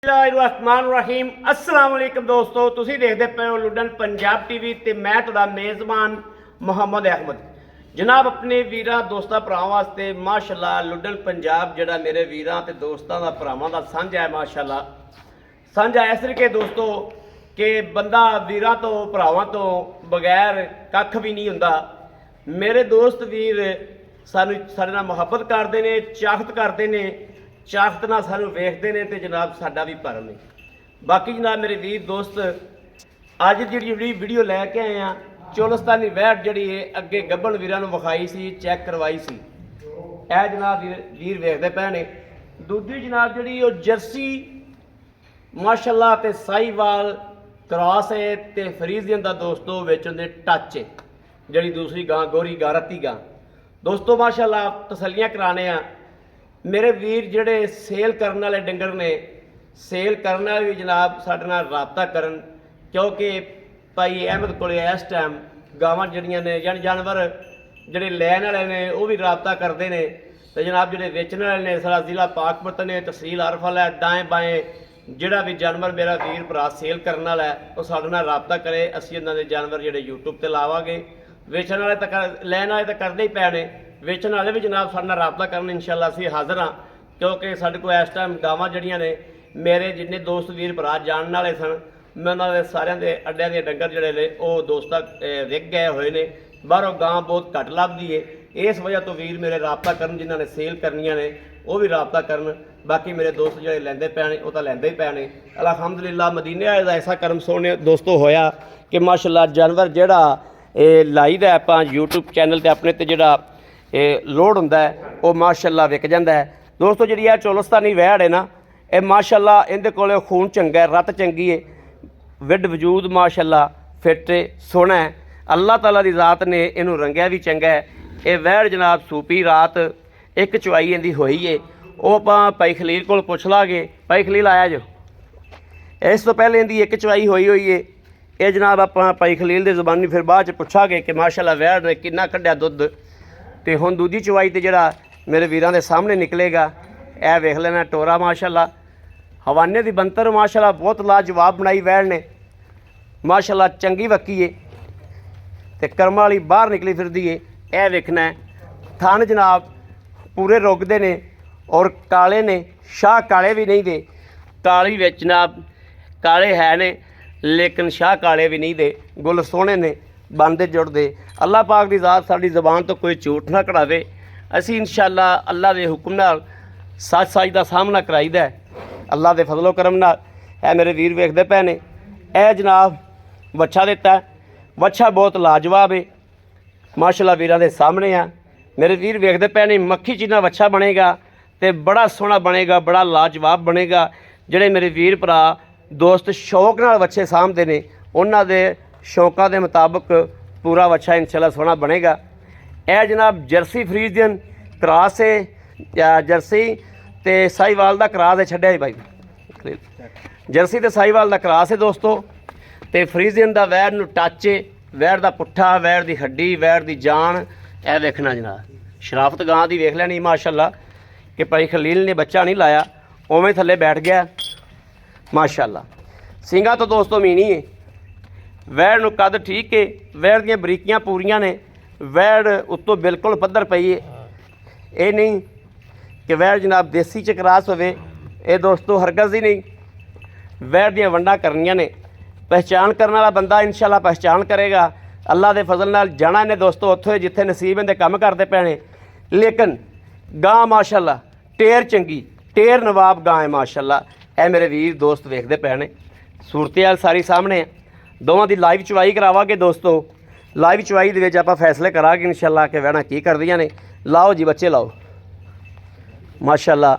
बिस्मिल्लाहिर्रहमानिर्रहीम अस्सलाम वालेकुम दोस्तों, तुसी देखते पे हो लुडन पंजाब टीवी ते मैं तुहाडा मेज़बान मुहम्मद अहमद। जनाब अपने वीरां दोस्तां भरावां वास्ते माशाअल्लाह लुडन पंजाब जिहड़ा मेरे वीरां ते दोस्तां दा भरावां दा सांझा है। माशाअल्लाह सांझा इस तरीके दोस्तों कि बंदा वीरां तो भरावां तो बगैर कख भी नहीं हुंदा। मेरे दोस्त वीर सानू साडे नाल मुहब्बत करदे ने, चाहत करदे ने, चाहत नाल सानू वेखदे ने ते जनाब साडा भी भरम है। बाकी जनाब मेरे वीर दोस्त अज जी वीडियो लैके आए हैं चोलस्तानी वैट जी अगे गब्बन वीरां नूं विखाई सी, चैक करवाई सी, यह जनाब वीर वेखदे पे ने। दूजी जनाब जी जर्सी माशाअल्लाह ते साहीवाल क्रॉस है ते फरीजियन दा दोस्तों विच उहदे टच है जी दूसरी गां गोरी गां रत्ती गां दोस्तों माशाअल्लाह तसलियां कराने आ। मेरे वीर जिहड़े सेल करने वाले डंगर ने, सेल करने वाले भी जनाब साडे नाल राबता करन, क्योंकि भाई अहमद कोल इस टाइम गावां जिहड़ियां ने जान जानवर जिहड़े लैण वाले ने वो भी राबता करते हैं। तो जनाब जिहड़े वेचण वाले ने सारा जिला पाकपुर ने, तहसील अरफल है, दाएँ बाएँ जिहड़ा भी जानवर मेरा वीर भरा सेल करने वाला है वो साडे नाल राबता करे। असीं इन्हां दे जानवर जिहड़े यूट्यूब ते लावांगे। वेचण वाले तो लैण वाले तो करदे ही पए ने, वेचण वाले भी जनाब साडे नाल राबता करन इंशाअल्लाह असीं हाज़र हाँ। क्योंकि साडे कोल इस टाइम गावां जिहड़ियां ने मेरे जिन्ने दोस्त वीर भरा जानने वाले सन, मैं उन्होंने सारिਆਂ ਦੇ ਅੱਡਿਆਂ ਦੇ डंगर ਜਿਹੜੇ ਨੇ ਉਹ ਦੋਸਤਾਂ ਵਿਕ गए हुए ने। बाहरों गां बहुत घट लभदी है, इस वजह तो वीर मेरे राबता करन, जिन्होंने सेल करनियां ने वो भी राबता करन। बाकी मेरे दोस्त जो लैंदे पे ने वो तो लैंदे ही पे ने। अलहमदुलिल्लाह मदीने वाले का ऐसा कर्म सोने दोस्तों होया कि माशाअल्लाह जानवर जिहड़ा लाई दा आपां यूट्यूब चैनल ते अपने ते जिहड़ा लोड हुंदा है वो माशाअल्लाह विक जांदा है। दोस्तों जिहड़ी आ चोलस्तानी वैड़ है ना, ये माशाअल्लाह इहदे कोल खून चंगा है, रत चंगी है, विड वजूद माशाअल्लाह फिट सोहना है। अल्लाह ताला दी ज़ात ने इनू रंगिया भी चंगा है। ये वैड़ जनाब सूपी रात एक चुवाई इहदी होई है, वो आपां भाई खलील कोल पुछ लांगे। भाई खलील आया जो, इस तो पहले इहदी एक चुवाई होई है। ये जनाब आपां भाई खलील दे ज़बानी फिर बाद च पुछांगे कि माशाअल्लाह वैड़ ने किन्ना कढ़िया दुध। तो हुण दूजी चुवाई तो जिहड़ा मेरे वीरां दे सामने निकलेगा, यह वेख लेना टोरा माशाअल्लाह हवाने की बनतर माशाअल्लाह बहुत लाजवाब बनाई वैड़ ने, माशाअल्लाह चंगी वक्की है तो कर्म वाली बाहर निकली फिरदी है। यह वेखना है थन जनाब पूरे रुकते ने और काले ने, शाह काले भी नहीं दे, काली विच जनाब काले है ने लेकिन शाह काले भी नहीं दे, गुल सोहने ने, बनते जुड़ते। अल्लाह पाक की ज़ात साडी ज़बान तो कोई झूठ ना कढ़ावे। असी इंशाअल्लाह अल्लाह के हुक्म नाल सच सच का सामना कराईदा है अल्लाह के फजलो करम नाल। ए मेरे वीर वेखदे पे ने, ए जनाब वच्छा दिता है, वच्छा बहुत लाजवाब है माशाअल्लाह वीरां दे सामने आ। मेरे वीर वेखदे पे ने मक्खी जिन्ना वच्छा बनेगा तो बड़ा सोहना बनेगा, बड़ा लाजवाब बनेगा। जिहड़े मेरे वीर भरा दोस्त शौक नाल वच्छे सामभदे ने उन्हां दे शौकां दे मुताबिक पूरा वच्छा इंशाअल्लाह सोहना बनेगा। यह जनाब जर्सी फ्रीजियन क्रॉस है, जर्सी तो साहीवाल का क्रॉस है, छड्डिया ही भाई जर्सी तो साहीवाल का क्रॉस है दोस्तों। तो फ्रीजियन का वैड़ नूं टच है, वैड़ का पुट्ठा, वैड़ की हड्डी, वैड़ की जान, यह वेखना जनाब। शराफत गां की वेख लैनी माशाअल्लाह कि भाई खलील ने बच्चा नहीं लाया, उवें थले बैठ गया माशाअल्लाह। सिंगा तो दोस्तों मीनी है, वैड़ नूं कद ठीक है, वैड़ दीयां बरीकियां पूरियां ने, वैड़ उत्तों बिल्कुल पद्धर पई है। ये नहीं कि वैड़ जनाब देसी च क्रॉस होवे, ये दोस्तों हरगज़ ही नहीं। वैड़ दीयां वंडां करनियां ने, पहचान करने वाला बंदा इंशाअल्लाह पहचान करेगा। अल्लाह के फजल नाल जाना ने दोस्तों उत्थे जिथे नसीब इहदे काम करते पे ने। लेकिन गां माशाअल्लाह टेर चंगी, टेर नवाब गां है माशाअल्लाह। ए मेरे वीर दोस्त वेखदे पे ने, सूरत हाल सारी सामने है। दोवां दी लाइव चुवाई करावांगे दोस्तों, लाइव चुवाई दे विच आपां फैसले करांगे इंशाअल्लाह कि वैड़ां की करदियां ने। लाओ जी बच्चे लाओ माशाअल्लाह,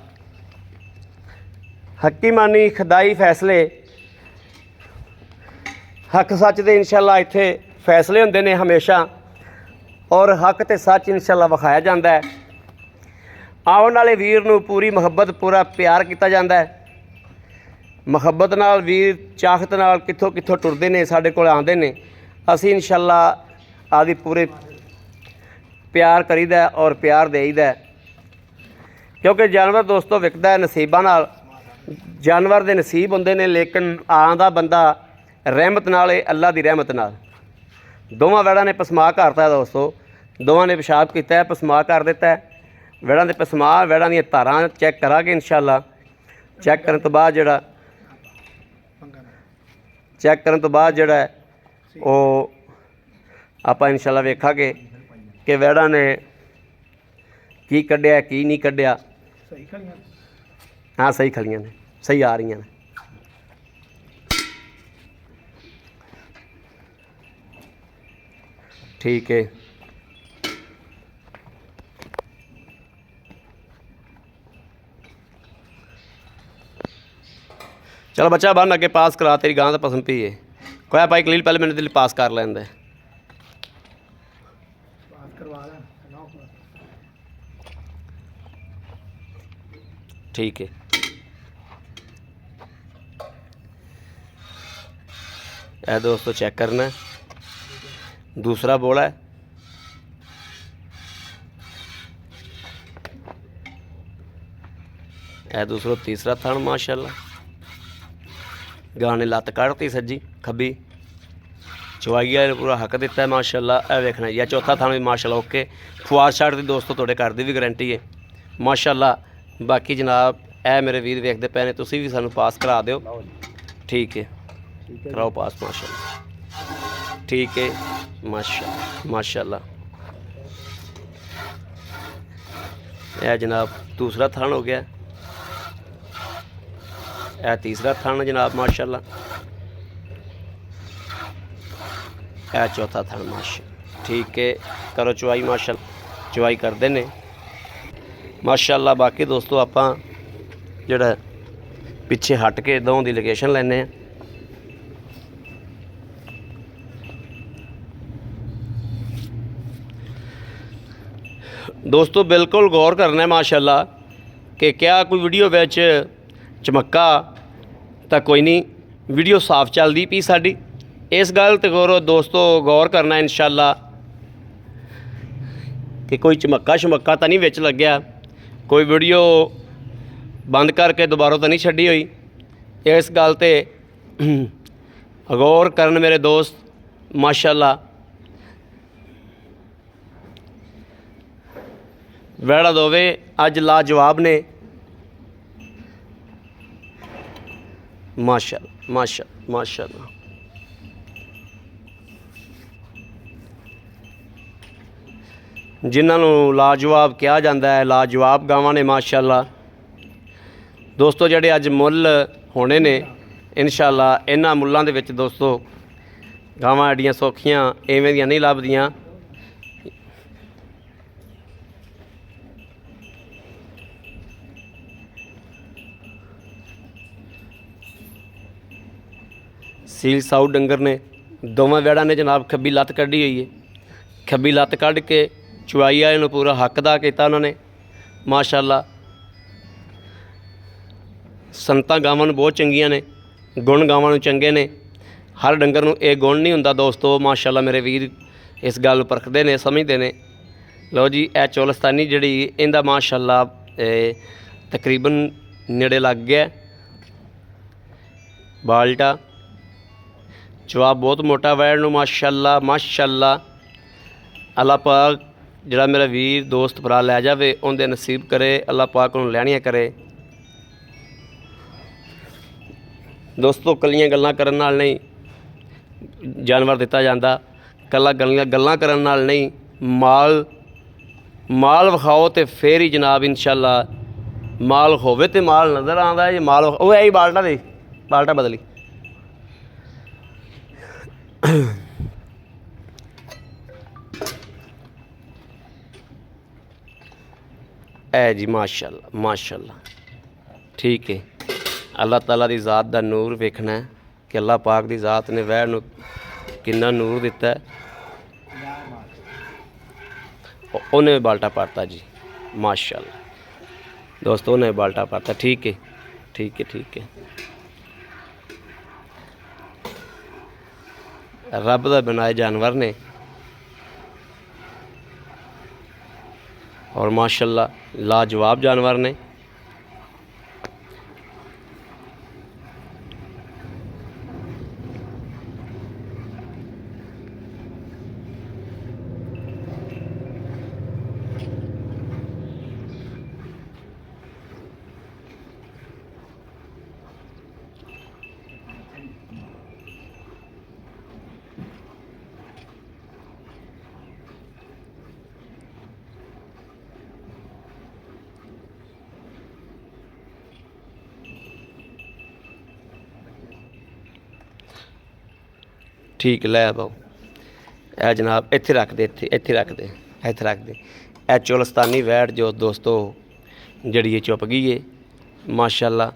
हकीमानी खुदाई फैसले हक सच दे इंशाअल्लाह इत्थे फैसले हुंदे ने हमेशा, और हक ते सच इंशाअल्लाह विखाया जाता है। आउण वाले वीर नूं पूरी मुहब्बत पूरा प्यार किया जाता है। मुहब्बत नाल वीर चाहत नाल कित्थों कित्थों टुरदे ने साडे कोल आंदे ने। असीं इंशाअल्लाह आदि पूरे प्यार करीदा और प्यार देईदा, क्योंकि जानवर दोस्तों विकदा है नसीबां नाल। जानवर दे नसीब होंदे ने, लेकिन आंदा बंदा रहमत नाल, अल्लाह की रहमत नाल। दोवां वैड़ा ने पसमा करता है दोस्तों, दोवां ने पेशाब किया है, पसमा कर दिता है। वैड़ा दे पसमा, वैड़ा दी धारां चैक करांगे इंशाअल्लाह। चैक करन तो बाद जिहड़ा चैक करन तो बाद जिहड़ा वो आपां इंशाअल्लाह वेखांगे कि वैड़ा ने की कढ़िया की नहीं कढ़िया। हाँ सही खड़ियां ने, सही आ रही ने। ठीक है, चलो बच्चा बन अगे पास करा, तेरी गां तो पसंद पी है। कोया भाई कलील पहले मैंने दिल पास कर लेंदे। ठीक है, ए दोस्तों चेक करना है, दूसरा बोला है। ए दूसरा तीसरा थन माशाल्लाह। गां ने लत्त कढ़ती सज्जी खब्बी, चवाई वाले पूरा हक दिता है माशाल्लाह। ए वेखना जी, चौथा थान भी माशाल्लाह ओके। फुआर शाट की दोस्तों थोड़े घर की भी गारंटी है माशाल्लाह। बाकी जनाब ए मेरे वीर वेखते पे ने, तुसीं भी सानू पास करा दिओ। ठीक है, कराओ पास माशाल्लाह। ठीक है माशाल्लाह। यह जनाब दूसरा थान हो गया, यह तीसरा थान जनाब माशाल्लाह। यह चौथा थान माशाल्लाह। ठीक है, करो चवाई माशाल्लाह, चवाई करते ने माशाल्लाह। बाकी दोस्तों आपां जिहड़ा पिछे हट के दों दी लोकेशन लैने। दोस्तों बिल्कुल गौर करना है माशाल्लाह कि क्या कोई वीडियो विच चमक्का तो कोई नहीं, वीडियो साफ चलती पी साडी, इस गल ते करो दोस्तों गौर करना इंशाअल्लाह कि कोई चमक्का शमक्का तो नहीं विच लग्या, कोई वीडियो बंद करके दोबारा तो नहीं छड्डी हुई। इस गल ते गौर करन मेरे दोस्त माशाल्लाह। वैड़ा दोवे अज लाजवाब ने माशाल्लाह माशाल्लाह माशाल्लाह। जिन्होंने लाजवाब कहा जाता है, लाजवाब गावां ने माशाल्लाह। दोस्तों जेडे अज मुल होने ने इंशाअल्लाह, इन्हां मुल्लां दे विच दोस्तों गावां एडियां सौखियां इवें दियां नहीं लभदियां। सील साऊ डंगर ने, दोवें वैड़ा ने जनाब खब्बी लत्त कढ़ी हुई है। खब्बी लत्त कढ़ के चवाई वाले नूं पूरा हक अदा किया उन्होंने माशाल्लाह। संतां गावां नूं बहुत चंगियां ने, गुण गावां नूं चंगे ने। हर डंगर नूं ये गुण नहीं हुंदा दोस्तों माशाल्लाह। मेरे वीर इस गल परखते ने, समझते ने। लो जी ए चोलस्तानी जिहड़ी इहदा माशाल्लाह तकरीबन नेड़े लग गया। बाल्टा जवाब बहुत मोटा वैड़ नूं माशाल्लाह माशाल्लाह। अल्लाह पाक जिहड़ा मेरा वीर दोस्त भरा लै जावे उहदे नसीब करे, अल्लाह पाक उहनूं लैणियां करे। दोस्तों कलियां गल्लां करन नाल नहीं जानवर दिता जाता, कला गल्लां करन नाल नहीं। माल विखाओ तो फिर ही जनाब इंशाअल्लाह माल होवे तो माल नज़र आंदा है। माल वो है ही बाल्टा दे, बाल्टा बदली ए जी माशाल्लाह माशाल्लाह। ठीक है, अल्लाह ताला दी ज़ात दा नूर वेखना है कि अल्लाह पाक दी ज़ात ने वैड़ नूं किन्ना नूर दिता है। उन्हें बाल्टा पाता जी माशाल्लाह। दोस्तों उन्हें बाल्टा पाता। ठीक है ठीक है ठीक है। रब दा बनाए जानवर ने और माशाल्लाह लाजवाब जानवर ने। ठीक लै पाओ ए जनाब इत्थे रख दे, इत्थे रख दे, इत्थे रख दे। ए चोलस्तानी वैट जो दोस्तों जड़ी ये चुप गई है माशाल्लाह।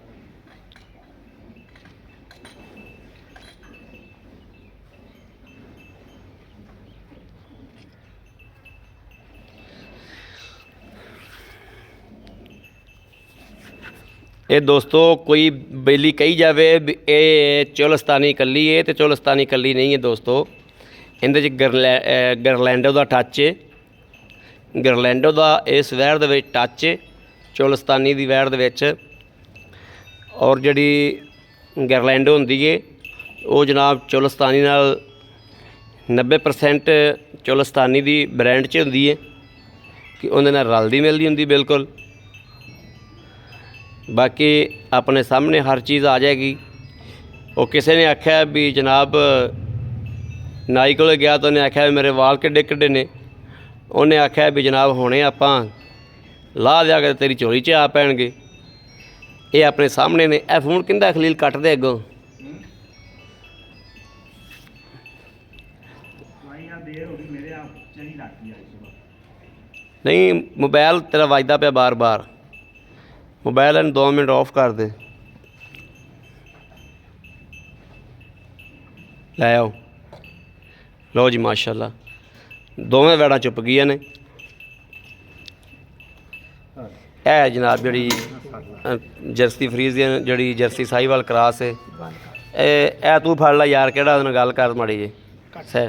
ये दोस्तों कोई बेली कही जाए ये चोलस्तानी कली है तो चोलस्तानी कली नहीं है दोस्तों। इहदे गरलैंडो का टच है, गरलैंडो का इस वैर दे विच टच है चोलस्तानी की वैर दे विच। और जिहड़ी गरलैंडो हुंदी है वो जनाब चोलस्तानी नाल 90% चोलस्तानी की ब्रांड च हुंदी है कि उहदे नाल रलदी मिलदी हुंदी बिल्कुल। बाकी अपने सामने हर चीज़ आ जाएगी। वो किसी ने आख्या भी जनाब नाई को गया तो उन्हें आख्या भी मेरे वाल किड्डे किड्डे ने, उन्हें आख्या भी जनाब हुणे आपां ला दिया के तेरी झोली च आ पैणगे। ये अपने सामने ने। ए फोन किंदा खलील कट दे अगों नहीं मोबाइल तेरा वजदा पे बार बार। मोबाइल इन 2 मिनट ऑफ कर दे। लै आओ लो जी माशाल्लाह दोवें वैड़ा चुप गई ने। है जनाब जी जर्सी फ्रीजियन जी जर्सी साहिवाल क्रॉस है। ए तू फड़ ला यार केड़ा उन्हें गल कर माड़ी जी सै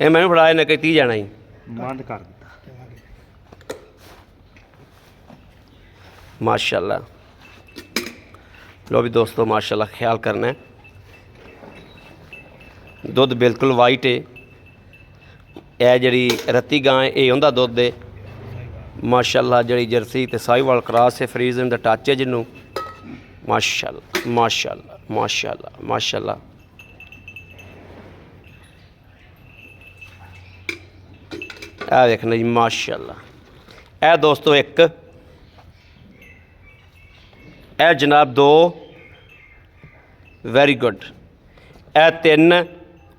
ये मैंने फड़ा इन्हें कती जाना ही बंद कर दिता माशाल्लाह। लो भी दोस्तों माशाल्लाह ख्याल करना है। दुध बिल्कुल वाइट है। यह जी रत्ती गां ये उनका दुध है माशाल्लाह। जी जर्सी तो साहिवाल क्रॉस है फ्रीजन का टच है जिन्हों माशाल्लाह माशाल्लाह माशाल्लाह माशाल्लाह। यह देखना जी माशाल्लाह। यह दोस्तों एक ए जनाब 2 वेरी गुड। ए 3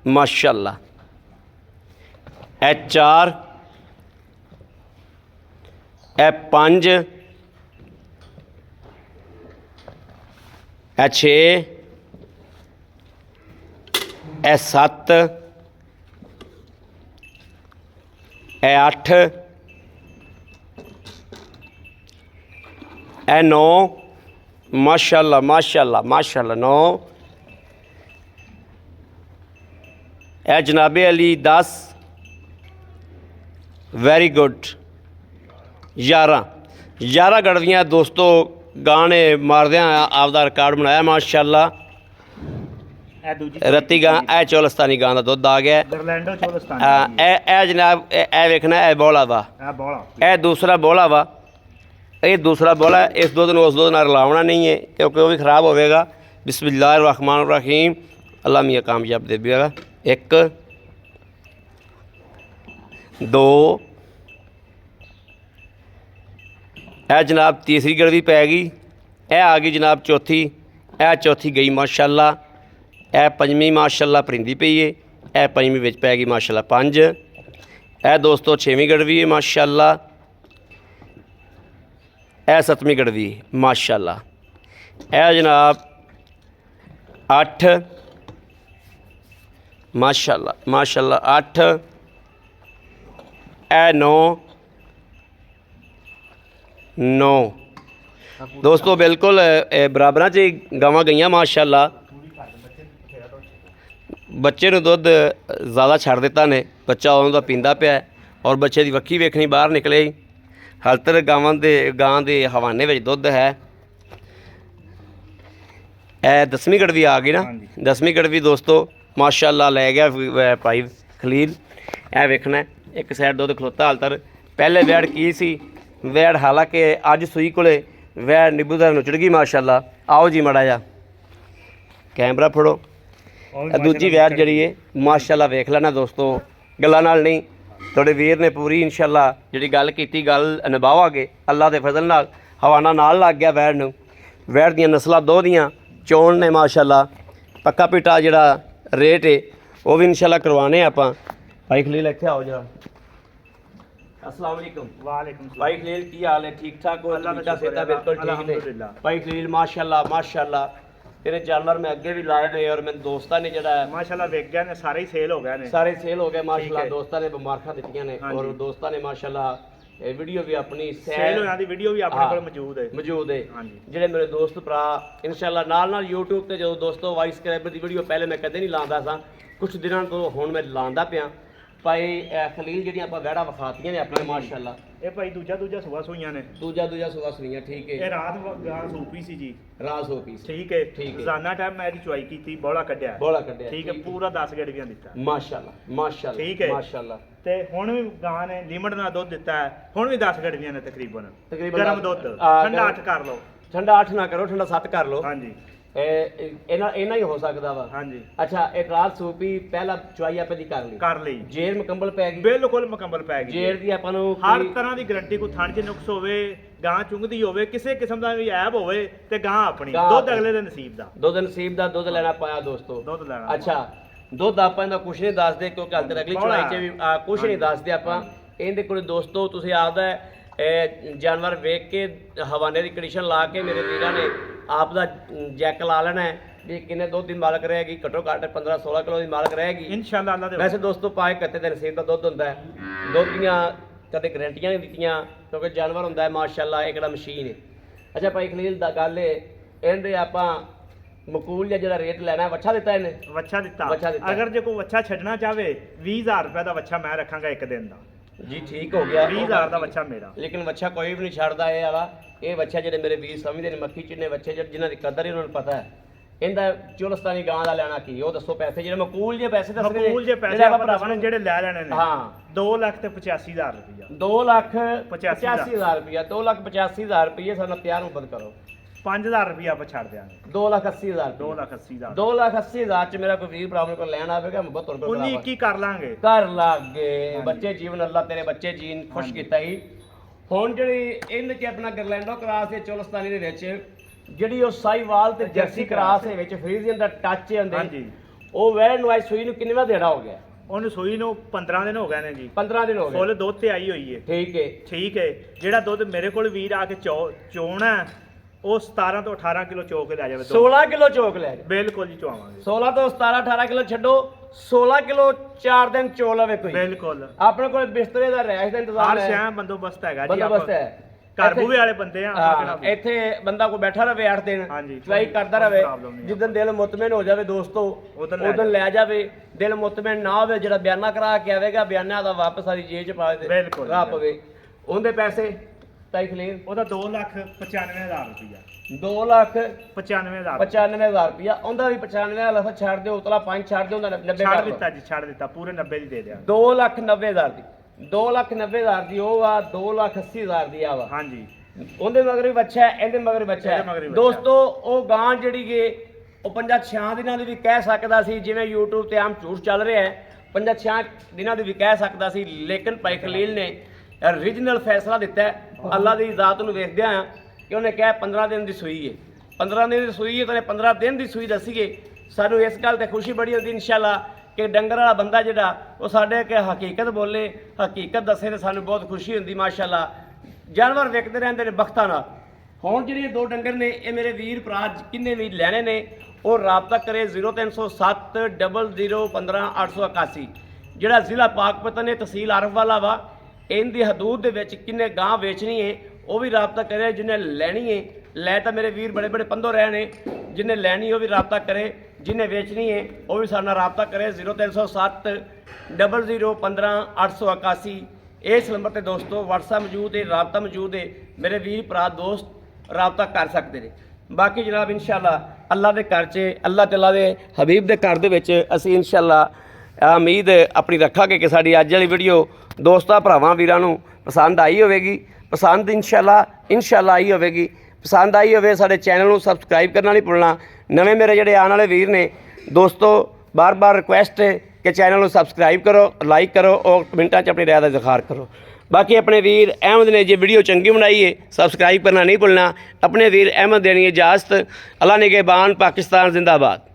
माशाल्लाह। ए 4 ए 5 ए 6 ए 7 ए 8 ए 9 माशाल्लाह माशाल्लाह माशाल्लाह 9 ए जनाबे अली 10 वेरी गुड। 11 गड़वियाँ दोस्तों गाने मारदियाँ आपदा रिकॉर्ड बनाया माशाल्लाह। रत्ती गां ए चोलस्तानी गां का दुध आ गया। ए जनाब ए वेखना ए बौला वा ए दूसरा बौला वा ये दूसरा बोला। इस दुध में उस दुध नाल रलावना नहीं है क्योंकि वो भी खराब होगा। बिस्मिल्लाहिर रहमानिर रहीम अल्लाह मियाँ कामयाब दे देगा। 1 2 ए जनाब तीसरी गड़वी पै गई। ए आ गई जनाब चौथी। ए चौथी गई माशाल्लाह। ए पंजवीं माशाल्लाह परिंदी पई है। ए पंजवीं विच पै गई माशाल्लाह 5। ए दोस्तों 6वीं गड़वी है माशाल्लाह। ए 7वीं गड़वी माशाल्लाह। ए जनाब 8 माशाल्लाह माशाल्लाह 8। ए 9 दोस्तों बिल्कुल बराबर च गावां गई माशाल्लाह। बच्चे ने दुध ज़्यादा छड़ दिता ने, बच्चा उन्होंने पींदा पिया और बच्चे की वक्खी वेखनी बाहर निकले। हाल तक गां के हवाने में दुध है। ए 10वीं गड़वी आ गई ना। 10वीं गड़वी दोस्तों माशाल्लाह लै गया भाई खलील। ए वेखना एक साइड दुध खलोता। हाल तक पहले वैड़ की सी वैड़ हालांकि अज सूई को वैड़ निबूदार नुचड़ गई माशाल्लाह। आओ जी माड़ा जा कैमरा फड़ो। दूजी वैड़ जी है माशाल्लाह वेख लेना दोस्तों गल्लां नाल नहीं थोड़े वीर ने पूरी इंशाल्लाह जी गल की गल निभावांगे अल्लाह के फजल नाल। हवाना नाल लग गया वैड़ नूं। वैड़ दियां नस्लां 2 दियां चोण ने माशाल्लाह। पक्का पिटा जिहड़ा रेट है ਉਹ ਵੀ ਇਨਸ਼ਾਅੱਲਾ ਕਰਵਾਣੇ ਆਪਾਂ। ਭਾਈ ਖਲੀਲ ਇੱਥੇ ਆਓ ਜਰਾ। अस्सलाम वालेकुम। वालेकुम सलाम। भाई खलील की हाल है? ठीक ठाक हो? अल्लाह का बेटा शुक्र सेहत है, बिल्कुल ठीक है अल्हम्दुलिल्लाह। भाई खलील माशाल्लाह माशाल्लाह तेरे जानवर मैं अगे भी लाए ने और मेरे दोस्तां ने जड़ा माशाल्लाह वेख गए ने, सारे ही सेल हो गए ने, सारे सेल हो गए ठीक माशाल्लाह। है। दोस्तां ने मुबारकां दित्तियां ने हाँ और जी। दोस्तां ने माशाल्लाह ये वीडियो भी अपनी सेल होने दी वीडियो भी अपने हाँ, कोल मौजूद है। मौजूद है हाँ जी। ਜਿਹੜੇ ਮੇਰੇ ਦੋਸਤ ਭਰਾ ਇਨਸ਼ਾਅੱਲਾ ਨਾਲ YouTube ਤੇ ਜਦੋਂ ਦੋਸਤੋ ਵਾਈਸ ਸਕ੍ਰਾਈਬਰ ਦੀ ਵੀਡੀਓ ਪਹਿਲੇ ਮੈਂ ਕਦੇ ਨਹੀਂ ਲਾਉਂਦਾ ਸਾਂ, ਕੁਝ ਦਿਨਾਂ ਤੋਂ ਹੁਣ ਮੈਂ ਲਾਉਂਦਾ ਪਿਆ। ਭਾਈ ਖਲੀਲ ਜਿਹੜੀਆਂ ਆਪਾਂ ਵੈੜਾ ਵਿਖਾਤੀਆਂ ਨੇ ਆਪਣੇ ਮਾਸ਼ਾਅੱਲਾ, ਇਹ ਭਾਈ ਦੂਜਾ ਸੁਆ ਸੂਈਆਂ ਨੇ, ਦੂਜਾ ਸੁਆ ਸੁਣੀਆਂ। ਠੀਕ ਇਹ ਹੈ, ਰਾਤ ਗਾਂ ਸੂਪੀ ਸੀ ਜੀ, ਰਾਸ ਹੋ ਪੀਸ ਠੀਕ ਹੈ। ਠੀਕ ਹੈ। ਰੋਜ਼ਾਨਾ ਟਾਈਮ ਮੈਂ ਇਹਦੀ ਚੁਆਈ ਕੀਤੀ, ਬੋਲਾ ਕੱਢਿਆ, ਬੋਲਾ ਕੱਢਿਆ, ਠੀਕ ਹੈ, ਪੂਰਾ 10 ਗੜਵੀਆਂ ਦਿੱਤਾ ਮਾਸ਼ਾਅੱਲਾ ਮਾਸ਼ਾਅੱਲਾ ਠੀਕ ਹੈ। ਮਾਸ਼ਾਅੱਲਾ। ਤੇ ਹੁਣ ਵੀ ਗਾਂ ਨੇ ਲਿਮਟ ਨਾਲ ਦੁੱਧ ਦਿੱਤਾ ਹੈ, ਹੁਣ ਵੀ 10 ਗੜਵੀਆਂ ਨੇ ਤਕਰੀਬਨ ਗਰਮ ਦੁੱਧ, ਠੰਡਾ 8 ਕਰ ਲਓ, ਠੰਡਾ 8 ਨਾ ਕਰੋ, ਠੰਡਾ 7 ਕਰ ਲਓ। ਹਾਂਜੀ ਇਹਨਾਂ ਹੀ ਹੋ ਸਕਦਾ ਵਾ। ਹਾਂਜੀ ਅੱਛਾ, ਇੱਕ ਰਾਤ ਸੂਪੀ ਪਹਿਲਾ ਚੁਆਈ ਆਪੇ ਦੀ ਕਰ ਲਈ, ਜੇਰ ਮੁਕੰਮਲ ਪੈ ਗਈ, ਬਿਲਕੁਲ ਮੁਕੰਮਲ ਪੈ ਗਈ। ਜੇਰ ਦੀ ਆਪਾਂ ਨੂੰ ਹਰ ਤਰ੍ਹਾਂ ਦੀ ਗਰੰਟੀ, ਕੋਈ ਥਣ 'ਚ ਨੁਕਸ ਹੋਵੇ, ਗਾਂ ਚੁੰਗਦੀ ਹੋਵੇ, ਕਿਸੇ ਕਿਸਮ ਦਾ ਵੀ ਐਬ ਹੋਵੇ ਤੇ ਗਾਂ ਆਪਣੀ, ਗਾਂ ਦੁੱਧ ਆਪਣੀ। ਅਗਲੇ ਦੇ ਨਸੀਬ ਦਾ, ਦੁੱਧ ਨਸੀਬ ਦਾ ਦੁੱਧ ਲੈਣਾ ਪਾਇਆ ਦੋਸਤੋ। ਦੁੱਧ ਲੈਣਾ। ਅੱਛਾ, ਦੁੱਧ ਆਪਾਂ ਇਹਦਾ ਕੁਛ ਨਹੀਂ ਦੱਸਦੇ ਕਿਉਂਕਿ ਹਾਲ ਤੱਕ ਅਗਲੀ ਚੁਆਈ 'ਚ ਵੀ ਕੁਛ ਨਹੀਂ ਦੱਸਦੇ ਆਪਾਂ। ਇਹਦੇ ਕੋਲ ਦੋਸਤੋ ਤੁਸੀਂ ਆਪਦਾ ਜਾਨਵਰ ਵੇਖ ਕੇ ਹਵਾਨੇ ਦੀ ਕੰਡੀਸ਼ਨ ਲਾ ਕੇ ਮੇਰੇ ਵੀਰਾਂ ਨੇ ਆਪ ਦਾ ਜੈਕ ਲਾ ਲੈਣਾ ਹੈ ਵੀ ਕਿੰਨੇ ਦੁੱਧ ਦੀ ਮਾਲਕ ਰਹੇਗੀ, ਘੱਟੋ ਘੱਟ 15-16 ਕਿਲੋ ਦੀ ਮਾਲਕ ਰਹੇਗੀ ਇਨਸ਼ਾਅੱਲਾ ਅੱਲਾ ਦੇ ਵੈਸੇ ਦੋਸਤੋ ਪਾਏ ਕੱਤੇ ਦੇ ਨਸੀਬ ਦਾ ਦੁੱਧ ਹੁੰਦਾ ਹੈ। ਦੁੱਧ ਦੀਆਂ ਕਦੇ ਗਰੰਟੀਆਂ ਨਹੀਂ ਦਿੱਤੀਆਂ ਕਿਉਂਕਿ ਜਾਨਵਰ ਹੁੰਦਾ ਹੈ ਮਾਸ਼ਾਅੱਲਾ, ਇਹ ਕਿਹੜਾ ਮਸ਼ੀਨ ਹੈ। ਅੱਛਾ ਭਾਈ ਖਲੀਲ ਦਾ ਗੱਲ ਇਹਦੇ ਆਪਾਂ ਮਕੂਲ ਜਾਂ ਜਿਹੜਾ ਰੇਟ ਲੈਣਾ ਵੱਛਾ ਦਿੱਤਾ ਇਹਨੇ, ਵੱਛਾ ਵੱਛਾ ਦਿੱਤਾ। ਦਿੱਤਾ। ਅਗਰ ਜੇ ਕੋਈ ਵੱਛਾ ਛੱਡਣਾ ਚਾਹਵੇ 20000 ਰੁਪਏ ਦਾ ਵੱਛਾ ਮੈਂ ਰੱਖਾਂਗਾ ਇੱਕ ਦਿਨ ਦਾ, ਜੀ ਠੀਕ ਹੋ ਗਿਆ। 20000 ਦਾ ਵੱਛਾ ਮੇਰਾ। ਲੇਕਿਨ ਵੱਛਾ ਕੋਈ ਵੀ ਨਹੀਂ ਛੱਡਦਾ ਇਹ ਵਾਲਾ। ਇਹ ਵੱਛਾ ਜਿਹੜੇ ਮੇਰੇ ਵੀਰ ਸਮਝਦੇ ਨੇ ਮੱਖੀ ਚਿੰਨੇ ਵੱਛੇ ਜਿਨ੍ਹਾਂ ਦੀ ਕਦਰ ਹੀ ਉਹਨਾਂ ਨੂੰ ਪਤਾ ਹੈ। ਇਹਦਾ ਚੁਲਸਤਾਨੀ ਗਾਂ ਦਾ ਲੈਣਾ ਕੀ, ਉਹ ਦੱਸੋ ਪੈਸੇ ਜਿਹੜੇ ਮਕੂਲ ਜੇ ਪੈਸੇ ਦੱਸਦੇ ਮਕੂਲ ਜੇ ਪੈਸੇ ਆਪਾਂ ਭਰਾਵਾਂ ਨੇ ਜਿਹੜੇ ਲੈ ਲੈਣੇ ਨੇ, ਹਾਂ 2,85,000 ਰੁਪਇਆ, 2,85,000 ਰੁਪਇਆ, 2,85,000 ਰੁਪਏ ਸਾਨੂੰ ਤਿਆਰ ਮੁਬਦ ਕਰੋ। 5000 ਰੁਪਇਆ ਆਪਾਂ ਛੱਡ ਦਿਆਂਗੇ, 2,80,000 2,80,000 2,80,000 ਚ ਮੇਰਾ ਕੋਈ ਵੀਰ ਭਰਾ ਮੇਰੇ ਕੋਲ ਲੈਣ ਆਵੇਗਾ, ਮੁਹੱਬਤ ਤੁਹਾਡੇ ਕੋਲ 19-21 ਕਰ ਲਾਂਗੇ। ਕਰ ਲਾਗੇ ਬੱਚੇ ਜੀਵਨ, ਅੱਲਾ ਤੇਰੇ ਬੱਚੇ ਜੀਨ ਖੁਸ਼ ਕੀਤਾ ਹੀ। ਹੁਣ ਜਿਹੜੀ ਇਹਦੇ ਚ ਆਪਣਾ ਗਰਲੈਂਡੋ ਕਰਾਸ ਤੇ ਚੁਲਸਤਾਨੀ ਦੇ ਵਿੱਚ ਜਿਹੜੀ ਉਹ ਸਾਈਵਾਲ ਤੇ ਜਰਸੀ ਕਰਾਸ ਦੇ ਵਿੱਚ ਫਰੀਜ਼ੀਅਨ ਦਾ ਟੱਚ ਹੁੰਦੇ, ਹਾਂਜੀ, ਉਹ ਵੈਰ ਨੂੰ ਅੱਜ ਸੂਈ ਨੂੰ ਕਿੰਨੇਵਾਂ ਦੇਣਾ ਹੋ ਗਿਆ? ਉਹਨੂੰ ਸੂਈ ਨੂੰ 15 ਦਿਨ ਹੋ ਗਏ ਨੇ ਜੀ, 15 ਦਿਨ ਹੋ ਗਏ। ਫੁੱਲ ਦੁੱਧ ਤੇ ਆਈ ਹੋਈ ਹੈ, ਠੀਕ ਹੈ ਠੀਕ ਹੈ। ਜਿਹੜਾ ਦੁੱਧ ਮੇਰੇ ਕੋਲ ਵੀਰ ਆ ਕੇ ਚੋਣਾ ਉਹ 17 ਤੋਂ 18 ਕਿਲੋ ਚੋ ਕੇ ਲੈ ਜਾਵੇ ਦੁੱਧ। 16 ਕਿਲੋ ਚੋਕ ਲੈ ਜਾ। ਬਿਲਕੁਲ ਜੀ ਚਵਾਵਾਂਗੇ। 16 ਤੋਂ 17-18 ਕਿਲੋ ਛੱਡੋ, 16 ਕਿਲੋ 4 ਦਿਨ ਚੋ ਲਵੇ ਕੋਈ। ਬਿਲਕੁਲ ਆਪਣੇ ਕੋਲ ਬਿਸਤਰੇ ਦਾ ਰਹਿਸ਼ ਦਾ ਇੰਤਜ਼ਾਮ ਹਰ ਹੈ, ਸ਼ਾਮ ਬੰਦੋਬਸਤ ਹੈਗਾ ਜੀ, ਬੰਦੋਬਸਤ ਹੈ। ਘਰ ਬੂਹੇ ਵਾਲੇ ਬੰਦੇ ਆ ਆਪਾਂ ਹਾਂ, ਕਿਹੜਾ। ਇੱਥੇ ਬੰਦਾ ਕੋਈ ਬੈਠਾ ਰਵੇ 8 ਦਿਨ, ਹਾਂਜੀ, ਚਵਾਈ ਕਰਦਾ ਕੋਈ ਰਵੇ, problem ਨਹੀਂ। ਜਿੱਦਨ ਦਿਲ ਮੁਤਮਿਨ ਹੋ ਜਾਵੇ ਦੋਸਤੋ ਉਦਣ ਉਦੋਂ ਲੈ ਜਾਵੇ। ਦਿਲ ਮੁਤਮਿਨ ਨਾ ਹੋਵੇ, ਜਿਹੜਾ ਬਿਆਨਾ ਕਰਾ ਕੇ ਆਵੇਗਾ ਬਿਆਨਾ ਦਾ ਵਾਪਸ ਸਾਰੀ ਜੇਬ ਚ ਪਾ ਦੇ ਬਿਲਕੁਲ, ਰਾਹ ਪਵੇ। ਉਹਦੇ ਪੈਸੇ ਤਾਈ ਖਲੀਲ ਉਹਦਾ 2,95,000 ਰੁਪਇਆ, 2,95,000 2,95,000 ਰੁਪਇਆ। ਉਹਦਾ ਵੀ 95,000 ਲਫਾ ਛੱਡ ਦਿਓ, ਉਤਲਾ 5 ਛੱਡ ਦਿਓ, ਉਹਦਾ 90 ਛੱਡ ਕਰ ਦਿਓ। ਦਿੱਤਾ ਜੀ, ਛੱਡ ਦਿੱਤਾ, ਪੂਰੇ 90 ਦੀ ਦੇ ਦਿਆਂ। 2,90,000 ਦੀ, 2,90,000 ਦੀ ਉਹ ਆ, 2,80,000 ਦੀ ਆ ਵਾ। ਹਾਂਜੀ, ਉਹਦੇ ਮਗਰ ਵੀ ਬੱਚਾ ਹੈ, ਇਹਦੇ ਮਗਰ ਵੀ ਬੱਚਾ ਇਹਦੇ ਮਗਰ ਵੀ ਹੈ ਬੱਚਾ। ਦੋਸਤੋ। ਉਹ ਗਾਂ ਜਿਹੜੀ ਗੇ ਉਹ 5-6 ਦਿਨਾਂ ਦੀ ਵੀ ਕਹਿ ਸਕਦਾ ਸੀ, ਜਿਵੇਂ YouTube ਤੇ ਆਮ ਝੂਠ ਚੱਲ ਰਿਹਾ ਹੈ, 5-6 ਦਿਨਾਂ ਦੀ ਵੀ ਕਹਿ ਸਕਦਾ ਸੀ। ਲੇਕਿਨ ਭਾਈ ਖਲੀਲ ਨੇ ਓਰੀਜਨਲ ਫੈਸਲਾ ਦਿੱਤਾ ਹੈ ਅੱਲਾ ਦੀ ਜ਼ਾਤ ਨੂੰ ਵੇਖਦਿਆਂ ਕਿ ਉਹਨੇ ਕਿਹਾ 15 ਦਿਨ ਦੀ ਸੂਈ ਹੈ, 15 ਦਿਨ ਦੀ ਸੂਈ ਹੈ, ਤੇ 15 ਦਿਨ ਦੀ ਸੂਈ ਦੱਸੀਏ। ਸਾਨੂੰ ਇਸ ਗੱਲ ਤੇ ਖੁਸ਼ੀ ਬੜੀ ਹੁੰਦੀ ਇਨਸ਼ਾਅੱਲਾ ਕਿ ਡੰਗਰ ਵਾਲਾ ਬੰਦਾ ਜਿਹੜਾ ਉਹ ਸਾਡੇ ਕਿ ਹਕੀਕਤ ਬੋਲੇ, ਹਕੀਕਤ ਦੱਸੇ, ਤੇ ਸਾਨੂੰ ਬਹੁਤ ਖੁਸ਼ੀ ਹੁੰਦੀ ਮਾਸ਼ਾਅੱਲਾ। ਜਾਨਵਰ ਵਿਕਦੇ ਰਹਿੰਦੇ ਨੇ ਬਖਤਾਂ ਨਾਲ। ਹੁਣ ਜਿਹੜੇ 2 ਡੰਗਰ ਨੇ ਇਹ ਮੇਰੇ ਵੀਰ ਭਰਾ ਕਿੰਨੇ ਵੀ ਲੈਣੇ ਨੇ ਉਹ ਰਾਬਤਾ ਕਰੇ 0307 00 15 881, ਜਿਹੜਾ ਜ਼ਿਲ੍ਹਾ ਪਾਕਪਤਨ ਹੈ, ਤਹਿਸੀਲ ਆਰਫ ਵਾਲਾ ਵਾ। ਇਹਦੀ ਹਦੂਦ ਦੇ ਵਿੱਚ ਕਿੰਨੇ ਗਾਂ ਵੇਚਣੀ ਹੈ ਉਹ ਵੀ ਰਾਬਤਾ ਕਰੇ। ਜਿਹਨੇ ਲੈਣੀ ਹੈ ਲੈ ਤਾਂ ਮੇਰੇ ਵੀਰ ਬੜੇ ਬੜੇ ਪੰਦੋ ਰਹੇ ਨੇ, ਜਿਹਨੇ ਲੈਣੀ ਉਹ ਵੀ ਰਾਬਤਾ ਕਰੇ, ਜਿਹਨੇ ਵੇਚਣੀ ਹੈ ਉਹ ਵੀ ਸਾਡੇ ਨਾਲ ਰਾਬਤਾ ਕਰੇ 0307 00 15 881। ਇਸ ਨੰਬਰ ਤੇ ਦੋਸਤੋ WhatsApp ਮੌਜੂਦ ਹੈ, ਰਾਬਤਾ ਮੌਜੂਦ ਹੈ, ਮੇਰੇ ਵੀਰ ਭਰਾ ਦੋਸਤ ਰਾਬਤਾ ਕਰ ਸਕਦੇ ਨੇ। ਬਾਕੀ ਜਨਾਬ ਇਨਸ਼ਾਅੱਲਾ ਅੱਲਾ ਦੇ ਘਰ 'ਚ, ਅੱਲਾ ਤਾਲਾ ਦੇ ਹਬੀਬ ਦੇ ਘਰ ਦੇ ਵਿੱਚ ਅਸੀਂ ਇਨਸ਼ਾਅੱਲਾ ਉਮੀਦ ਆਪਣੀ ਰੱਖਾਂਗੇ ਕਿ ਸਾਡੀ ਅੱਜ ਵਾਲੀ ਵੀਡੀਓ ਦੋਸਤਾਂ ਭਰਾਵਾਂ ਵੀਰਾਂ ਨੂੰ ਪਸੰਦ ਆਈ ਹੋਵੇਗੀ। ਪਸੰਦ ਇਨਸ਼ਾਅੱਲਾ ਆਈ ਹੋਵੇਗੀ। ਪਸੰਦ ਆਈ ਹੋਵੇ ਸਾਡੇ ਚੈਨਲ ਨੂੰ ਸਬਸਕ੍ਰਾਈਬ ਕਰਨਾ ਨਹੀਂ ਭੁੱਲਣਾ। ਨਵੇਂ ਮੇਰੇ ਜਿਹੜੇ ਆਉਣ ਵਾਲੇ ਵੀਰ ਨੇ ਦੋਸਤੋ, ਬਾਰ-ਬਾਰ ਰਿਕੁਐਸਟ ਹੈ ਕਿ ਚੈਨਲ ਨੂੰ ਸਬਸਕ੍ਰਾਈਬ ਕਰੋ, ਲਾਈਕ ਕਰੋ ਔਰ ਕਮੈਂਟਾਂ 'ਚ ਆਪਣੀ ਰਾਏ ਦਾ ਇਜ਼ਹਾਰ ਕਰੋ। ਬਾਕੀ ਆਪਣੇ ਵੀਰ ਅਹਿਮਦ ਨੇ ਜੇ ਵੀਡੀਓ ਚੰਗੀ ਬਣਾਈ ਹੈ ਸਬਸਕ੍ਰਾਈਬ ਕਰਨਾ ਨਹੀਂ ਭੁੱਲਣਾ। ਆਪਣੇ ਵੀਰ ਅਹਿਮਦ ਦੇਣੀ ਇਜਾਜ਼ਤ। ਅੱਲਾ ਨਿਗਹਿਬਾਨ, ਪਾਕਿस्तान जिंदाबाद।